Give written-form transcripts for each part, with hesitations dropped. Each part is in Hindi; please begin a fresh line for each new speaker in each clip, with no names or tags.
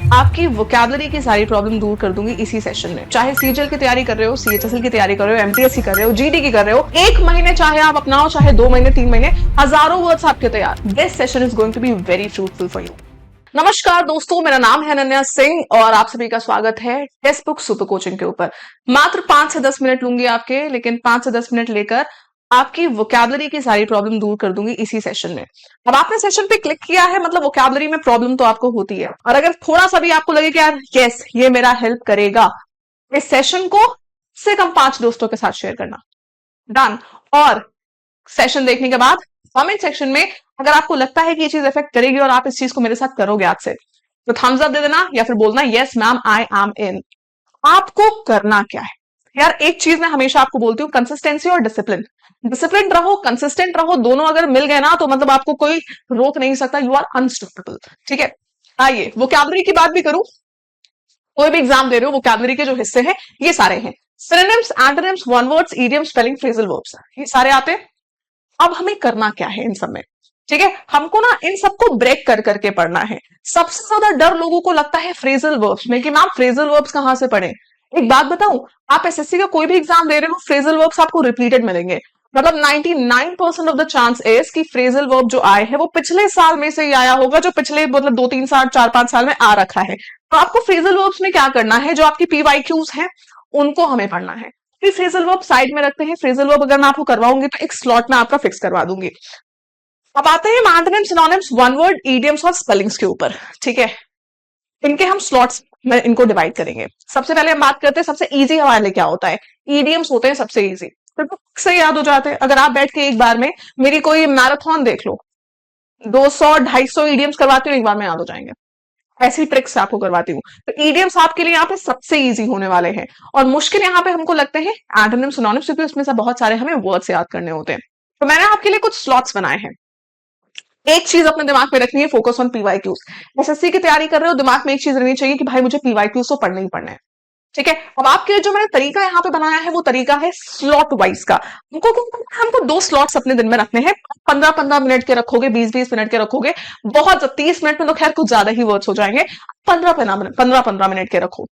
आपकी वोकैबुलरी की सारी प्रॉब्लम दूर कर दूंगी इसी सेशन में। चाहे सीजीएल की तैयारी कर रहे हो, सीएचएसएल की तैयारी कर रहे हो, एमपीएससी कर रहे हो, जीडी की कर रहे हो, 1 महीने चाहे आप अपनाओ, चाहे 2 महीने 3 महीने, हजारों वर्ड्स आपके तैयार। This session is going to be very fruitful for you. नमस्कार दोस्तों, मेरा नाम है अनन्या सिंह और आप सभी का स्वागत है टेक्स्ट बुक सुपर कोचिंग के ऊपर। मात्र 5 से 10 मिनट लूंगी आपके, लेकिन 5 से 10 मिनट लेकर आपकी वोकैबुलरी की सारी प्रॉब्लम दूर कर दूंगी इसी सेशन में। अब आपने सेशन पे क्लिक किया है, मतलब वोकैबुलरी में प्रॉब्लम तो आपको होती है, और अगर थोड़ा सा भी आपको लगे कि यार यस ये मेरा हेल्प करेगा, इस सेशन को से कम 5 दोस्तों के साथ शेयर करना। डन। और सेशन देखने के बाद कमेंट सेक्शन में अगर आपको लगता है कि ये चीज इफेक्ट करेगी और आप इस चीज को मेरे साथ करोगे आज से, तो थम्स अप दे देना या फिर बोलना यस मैम आई एम इन। आपको करना क्या है यार, एक चीज मैं हमेशा आपको बोलती हूँ, कंसिस्टेंसी और डिसिप्लिन। डिसिप्लिन रहो, कंसिस्टेंट रहो, दोनों अगर मिल गए ना तो मतलब आपको कोई रोक नहीं सकता, यू आर अनस्टॉपेबल। ठीक है, आइए वोकैबुलरी की बात भी करूं। कोई भी एग्जाम दे रहे हो, वोकैबुलरी के जो हिस्से हैं ये सारे हैं। Synonyms, antonyms, one words, idiom, spelling, phrasal verbs, ये सारे आते हैं। अब हमें करना क्या है इन सब में, ठीक है, हमको ना इन सबको ब्रेक कर करके पढ़ना है। सबसे ज्यादा डर लोगों को लगता है फ्रेजल वर्ब्स में कि मैम फ्रेजल वर्ब्स कहां से पढ़े। एक बात बताऊं, आप एसएससी का कोई भी एग्जाम दे रहे हो, फ्रेजल वर्ब्स आपको रिपीटेड मिलेंगे। मतलब 99% ऑफ द चांस इज कि फ्रेजल वर्ब जो आए हैं वो पिछले साल में से ही आया होगा, जो पिछले मतलब 2-3 साल 4-5 साल में आ रखा है। तो आपको फ्रेजल वर्ब्स में क्या करना है, जो आपकी पीवाईक्यूज हैं उनको हमें पढ़ना है। फिर फ्रेजल वर्ब साइड में रखते हैं। फ्रेजल वर्ब अगर मैं आपको करवाऊंगी तो एक स्लॉट में आपका फिक्स करवा दूंगी। अब आते हैं antonyms, synonyms, one word, idioms और स्पेलिंग्स के ऊपर। ठीक है, इनके हम स्लॉट्स में इनको डिवाइड करेंगे। सबसे पहले हम बात करते हैं सबसे इजी हमारे लिए क्या होता है। इडियम्स होते हैं सबसे इजी, तो से याद हो जाते हैं। अगर आप बैठ के एक बार में मेरी कोई मैराथन देख लो, 200-250 इडियम्स करवाती हूँ, एक बार में याद हो जाएंगे। ऐसी ट्रिक्स आपको करवाती हूँ। तो इडियम्स आपके लिए यहाँ पे सबसे इजी होने वाले हैं, और मुश्किल यहाँ पे हमको लगते हैं एंटोनिम्स, सिनोनिम्स, क्योंकि उसमें से बहुत सारे हमें वर्ड्स याद करने होते हैं। तो मैंने आपके लिए कुछ स्लॉट्स बनाए हैं। एक चीज अपने दिमाग में रखनी है, फोकस ऑन पीवाईक्यूज। एसएससी की तैयारी कर रहे हो, दिमाग में एक चीज रहनी चाहिए कि भाई मुझे पीवाईक्यूज तो पढ़ने ही पढ़ने हैं। ठीक है, अब आपके लिए जो मैंने तरीका यहाँ पे बनाया है वो तरीका है स्लॉट वाइज का। हमको 2 स्लॉट्स अपने दिन में रखने हैं। 15-15 मिनट के रखोगे, 20-20 मिनट के रखोगे, बहुत 30 मिनट में तो खैर कुछ ज्यादा ही वर्ड्स हो जाएंगे। 15-15 मिनट के रखो।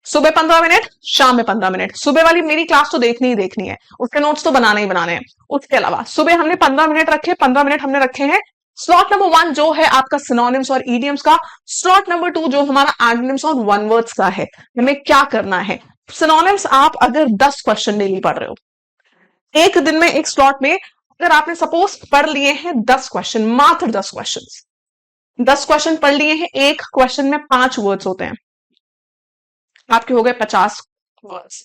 सुबह 15 मिनट, शाम में 15 मिनट। सुबह वाली मेरी क्लास तो देखनी ही देखनी है, उसके नोट्स तो बनाने ही बनाने हैं। उसके अलावा सुबह हमने 15 मिनट रखे, 15 मिनट हमने रखे हैं स्लॉट नंबर 1 जो है आपका सिनोनिम्स और इडियम्स का। स्लॉट नंबर 2 जो हमारा एंटोनिम्स और वन वर्ड्स का है। हमें क्या करना है, सिनोनिम्स आप अगर 10 क्वेश्चन डेली पढ़ रहे हो, एक दिन में एक स्लॉट में अगर आपने सपोज पढ़ लिए हैं 10 क्वेश्चन, मात्र 10 क्वेश्चन, 10 क्वेश्चन पढ़ लिए हैं, एक क्वेश्चन में 5 वर्ड्स होते हैं, आपके हो गए 50 वर्ड्स।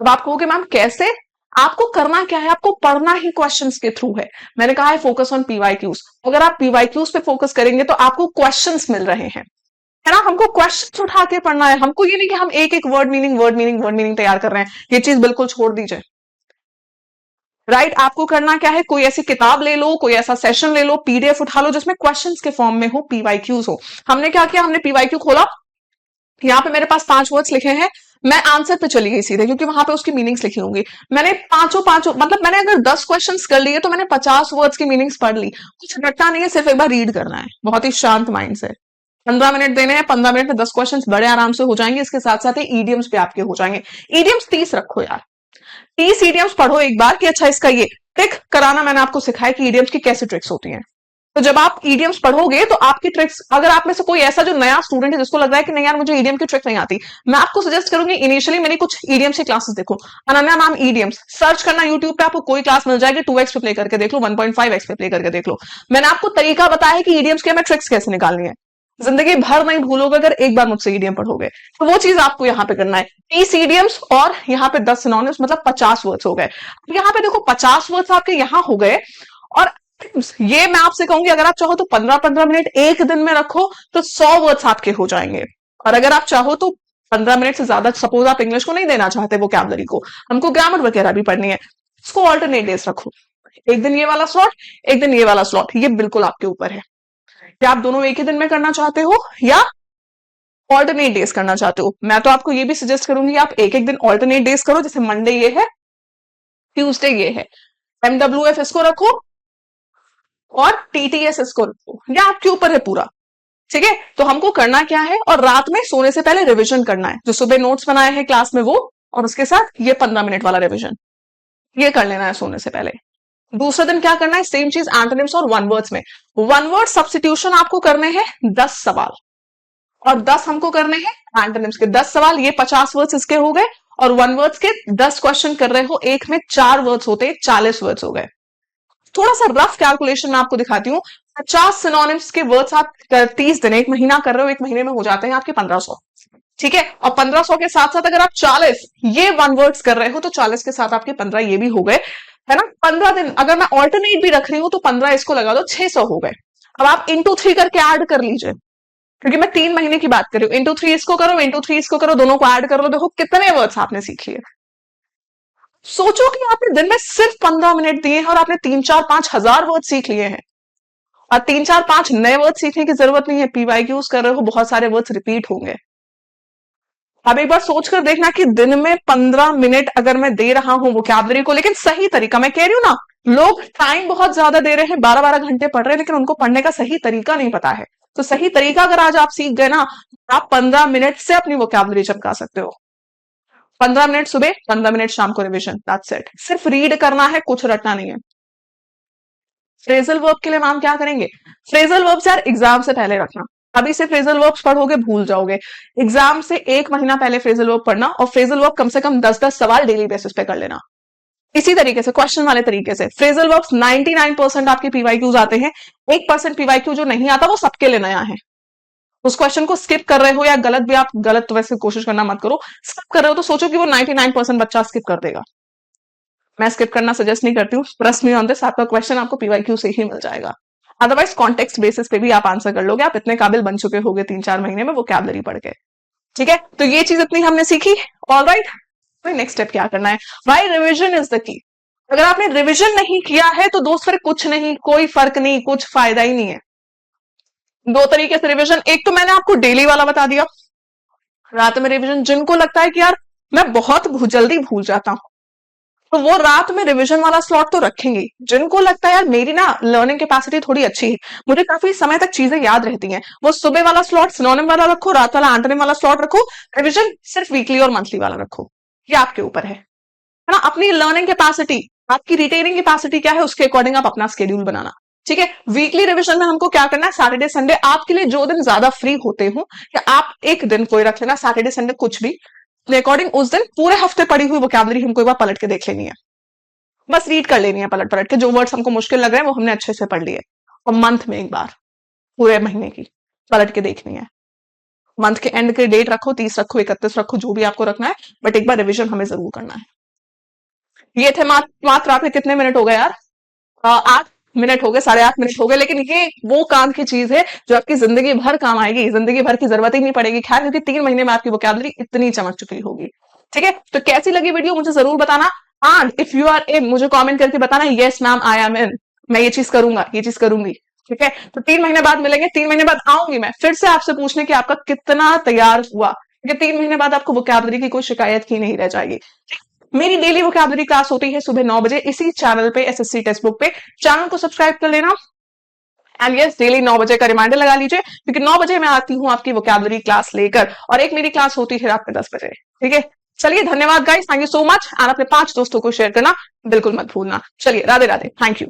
अब आप कहोगे मैम कैसे, आपको करना क्या है, आपको पढ़ना ही क्वेश्चंस के थ्रू है। मैंने कहा है फोकस ऑन पीवाईक्यूज। अगर आप पीवाईक्यूज पे फोकस करेंगे तो आपको क्वेश्चंस मिल रहे हैं, है ना। हमको क्वेश्चंस उठा के पढ़ना है, हमको ये नहीं कि हम एक एक वर्ड मीनिंग तैयार कर रहे हैं, ये चीज बिल्कुल छोड़ दीजिए। राइट, आपको करना क्या है, कोई ऐसी किताब ले लो, कोई ऐसा सेशन ले लो, पीडीएफ उठा लो जिसमें क्वेश्चंस के फॉर्म में हो, पीवाईक्यूज हो। हमने क्या किया, हमने पीवाईक्यू खोला, यहाँ पे मेरे पास 5 वर्ड्स लिखे हैं, मैं आंसर पे चली गई सीधे, क्योंकि वहां पे उसकी मीनिंग्स लिखी होंगी। मैंने पांचों मतलब मैंने अगर 10 क्वेश्चंस कर लिए तो मैंने 50 वर्ड्स की मीनिंग्स पढ़ ली। कुछ रटना नहीं है, सिर्फ एक बार रीड करना है, बहुत ही शांत माइंड से। 15 मिनट देने हैं, 15 मिनट में 10 क्वेश्चंस बड़े आराम से हो जाएंगे। इसके साथ साथ ही ईडियम्स पे आपके हो जाएंगे। ईडियम्स 30 रखो यार, 30 ईडियम्स पढ़ो एक बार कि अच्छा इसका ये ट्रिक कराना मैंने आपको सिखाया कि ईडियम्स की कैसे ट्रिक्स होती हैं। तो जब आप ईडियम्स पढ़ोगे तो आपकी ट्रिक्स, अगर आप में से कोई ऐसा जो नया स्टूडेंट है जिसको लग रहा है कि नहीं यार मुझे ईडियम की ट्रिक नहीं आती, मैं आपको सजेस्ट करूंगी इनिशियली मेरी कुछ ईडियम्स की क्लासेस देखो। अनन्या मैम ईडियम्स सर्च करना यूट्यूब पे, आपको कोई क्लास मिल जाएगी। 2x पे प्ले करके देख लो, 1.5x पे प्ले करके देख लो। मैंने आपको तरीका बताया है कि ईडियम्स के हमें ट्रिक्स कैसे निकालनी है। जिंदगी भर नहीं भूलोगे अगर एक बार मुझसे ईडियम पढ़ोगे। तो वो चीज आपको यहाँ पे करना है, 30 ईडियम्स और यहाँ पे 10 सिनोनिम्स, मतलब 50 वर्ड्स हो गए। यहाँ पे देखो 50 वर्ड्स आपके यहाँ हो गए। और ये मैं आपसे कहूंगी अगर आप चाहो तो 15-15 मिनट एक दिन में रखो तो 100 वर्ड्स आपके हो जाएंगे। और अगर आप चाहो तो 15 मिनट से ज्यादा, सपोज आप इंग्लिश को नहीं देना चाहते वोकैबुलरी को, हमको ग्रामर वगैरह भी पढ़नी है, इसको ऑल्टरनेट डेज रखो। एक दिन ये वाला स्लॉट, एक दिन ये वाला स्लॉट, ये बिल्कुल आपके ऊपर है कि आप दोनों एक ही दिन में करना चाहते हो या ऑल्टरनेट डेज करना चाहते हो। मैं तो आपको ये भी सजेस्ट करूंगी आप एक एक दिन ऑल्टरनेट डेज करो, जैसे मंडे ये है, ट्यूसडे ये है, MWF इसको रखो और TTS इसको रखो, या आपके ऊपर है पूरा। ठीक है, तो हमको करना क्या है, और रात में सोने से पहले रिवीजन करना है, जो सुबह नोट्स बनाए हैं क्लास में वो, और उसके साथ ये 15 मिनट वाला रिवीजन ये कर लेना है सोने से पहले। दूसरे दिन क्या करना है, सेम चीज एंटोनिम्स और वन वर्ड्स में। वन वर्ड सब्स्टिट्यूशन आपको करने हैं 10 सवाल, और 10 हमको करने हैं एंटोनिम्स के 10 सवाल, ये 50 वर्ड्स इसके हो गए, और वन वर्ड्स के 10 क्वेश्चन कर रहे हो, एक में 4 वर्ड्स होते, 40 वर्ड्स हो गए। थोड़ा सा रफ कैलकुलेशन मैं आपको दिखाती हूँ। 50 सिनोनिम्स के वर्ड्स आप 30 दिन, एक महीना कर रहे हो, एक महीने में हो जाते हैं आपके 1500। ठीक है, और 1500 के साथ साथ अगर आप 40 ये वन वर्ड्स कर रहे हो, तो 40 के साथ आपके 15 ये भी हो गए, है ना। 15 दिन अगर मैं ऑल्टरनेट भी रख रही हूँ, तो 15 इसको लगा दो, 600 हो गए। अब आप इंटू 3 करके ऐड कर लीजिए, क्योंकि मैं 3 महीने की बात कर रही हूँ। इंटू 3 इसको करो, इंटू 3 इसको करो, दोनों को ऐड कर लो, देखो कितने वर्ड्स आपने सीख लिए। सोचो कि आपने दिन में सिर्फ 15 मिनट दिए हैं और आपने 3-4-5 हजार वर्ड सीख लिए हैं, और 3-4-5 नए वर्ड सीखने की जरूरत नहीं है। पीवाईक्यूज कर रहे हो, बहुत सारे वर्ड्स रिपीट होंगे। अब एक बार सोचकर देखना कि दिन में 15 मिनट अगर मैं दे रहा हूं वोकैबुलरी को, लेकिन सही तरीका, मैं कह रही हूं ना, लोग टाइम बहुत ज्यादा दे रहे हैं, 12-12 घंटे पढ़ रहे हैं, लेकिन उनको पढ़ने का सही तरीका नहीं पता है। तो सही तरीका अगर आज आप सीख गए ना, आप 15 मिनट से अपनी वोकैबुलरी चमका सकते हो। 15 मिनट सुबह, 15 मिनट शाम को रिविजन, दैट्स इट। सिर्फ रीड करना है, कुछ रटना नहीं है। फ्रेजल वर्ब के लिए मैम क्या करेंगे, फ्रेजल वर्ब्स यार एग्जाम से पहले रखना। अभी से फ्रेजल वर्ब्स पढ़ोगे भूल जाओगे। एग्जाम से 1 महीना पहले फ्रेजल वर्ब पढ़ना, और फ्रेजल वर्ब कम से कम 10-10 सवाल डेली बेसिस पे कर लेना। इसी तरीके से क्वेश्चन वाले तरीके से फ्रेजल वर्ब्स 99% आपके पीवाईक्यूज आते हैं। 1% पीवाईक्यू जो नहीं आता वो सबके लिए नया है। उस क्वेश्चन को स्किप कर रहे हो, या गलत भी, आप गलत तो वैसे कोशिश करना मत करो, स्किप कर रहे हो तो सोचो कि वो 99% बच्चा स्किप कर देगा। मैं स्किप करना सजेस्ट नहीं करती हूँ, ट्रस्ट मी ऑन दिस, आपका क्वेश्चन आपको पीवाईक्यू से ही मिल जाएगा। अदरवाइज कॉन्टेक्स्ट बेसिस पे भी आप आंसर कर लोगे, आप इतने काबिल बन चुके होगे 3-4 महीने में वोकैबुलरी पढ़ के। ठीक है, तो ये चीज इतनी हमने सीखी। ऑलराइट, तो नेक्स्ट स्टेप क्या करना है, Y revision is the key. अगर आपने रिविजन नहीं किया है तो दोस्त फिर कुछ नहीं, कोई फर्क नहीं, कुछ फायदा ही नहीं है। 2 तरीके से रिविजन, एक तो मैंने आपको डेली वाला बता दिया, रात में रिविजन। जिनको लगता है कि यार मैं बहुत जल्दी भूल जाता हूं, तो वो रात में रिवीजन वाला स्लॉट तो रखेंगे। जिनको लगता है यार मेरी ना लर्निंग कैपेसिटी थोड़ी अच्छी है, मुझे काफी समय तक चीजें याद रहती हैं, वो सुबह वाला स्लॉट सिनोनिम वाला रखो, रात वाला एंटोनिम वाला स्लॉट रखो, रिवीजन सिर्फ वीकली और मंथली वाला रखो। ये आपके ऊपर है ना। अपनी लर्निंग कैपेसिटी, आपकी रिटेनिंग कैपेसिटी क्या है, उसके अकॉर्डिंग आप अपना स्केड्यूल बनाना। ठीक है, वीकली रिवीजन में हमको क्या करना है, सैटरडे संडे आपके लिए जो दिन ज्यादा फ्री होते हो, या आप एक दिन कोई रख लेना, सैटरडे संडे कुछ भी, अकॉर्डिंग उस दिन पूरे हफ्ते पढ़ी हुई वोकैबुलरी हमको एक बार पलट के देख लेनी है। बस रीड कर लेनी है पलट पलट के, जो वर्ड्स हमको मुश्किल लग रहे हैं वो हमने अच्छे से पढ़ लिए। और मंथ में एक बार पूरे महीने की पलट के देखनी है। मंथ के एंड के डेट रखो, 30 रखो, 31 रखो, जो भी आपको रखना है, बट एक बार रिवीजन हमें जरूर करना है। ये थे मात्र आपके कितने मिनट हो गए यार, 8 मिनट हो गए, 8.5 मिनट हो गए, लेकिन ये वो काम की चीज है जो आपकी जिंदगी भर काम आएगी, जिंदगी भर की जरूरत ही नहीं पड़ेगी खैर, क्योंकि 3 महीने में आपकी वोकैबुलरी इतनी चमक चुकी होगी। ठीक है, तो कैसी लगी वीडियो मुझे जरूर बताना, and if you are in मुझे कमेंट करके बताना, yes ma'am I am in, मैं ये चीज करूंगा, ये चीज करूंगी। ठीक है, तो 3 महीने बाद मिलेंगे, 3 महीने बाद आऊंगी मैं फिर से आपसे पूछने कि आपका कितना तैयार हुआ, क्योंकि 3 महीने बाद आपको वोकैबुलरी की कोई शिकायत ही नहीं रह जाएगी। मेरी डेली वोकैबुलरी क्लास होती है सुबह 9 बजे इसी चैनल पे, एसएससी टेक्स्ट बुक पे। चैनल को सब्सक्राइब कर लेना, एंड यस डेली 9 बजे का रिमाइंडर लगा लीजिए, क्योंकि 9 बजे मैं आती हूँ आपकी वोकैबुलरी क्लास लेकर, और एक मेरी क्लास होती है रात में 10 बजे। ठीक है, चलिए धन्यवाद guys, thank you so much, और अपने 5 दोस्तों को शेयर करना बिल्कुल मत भूलना। चलिए राधे राधे, थैंक यू।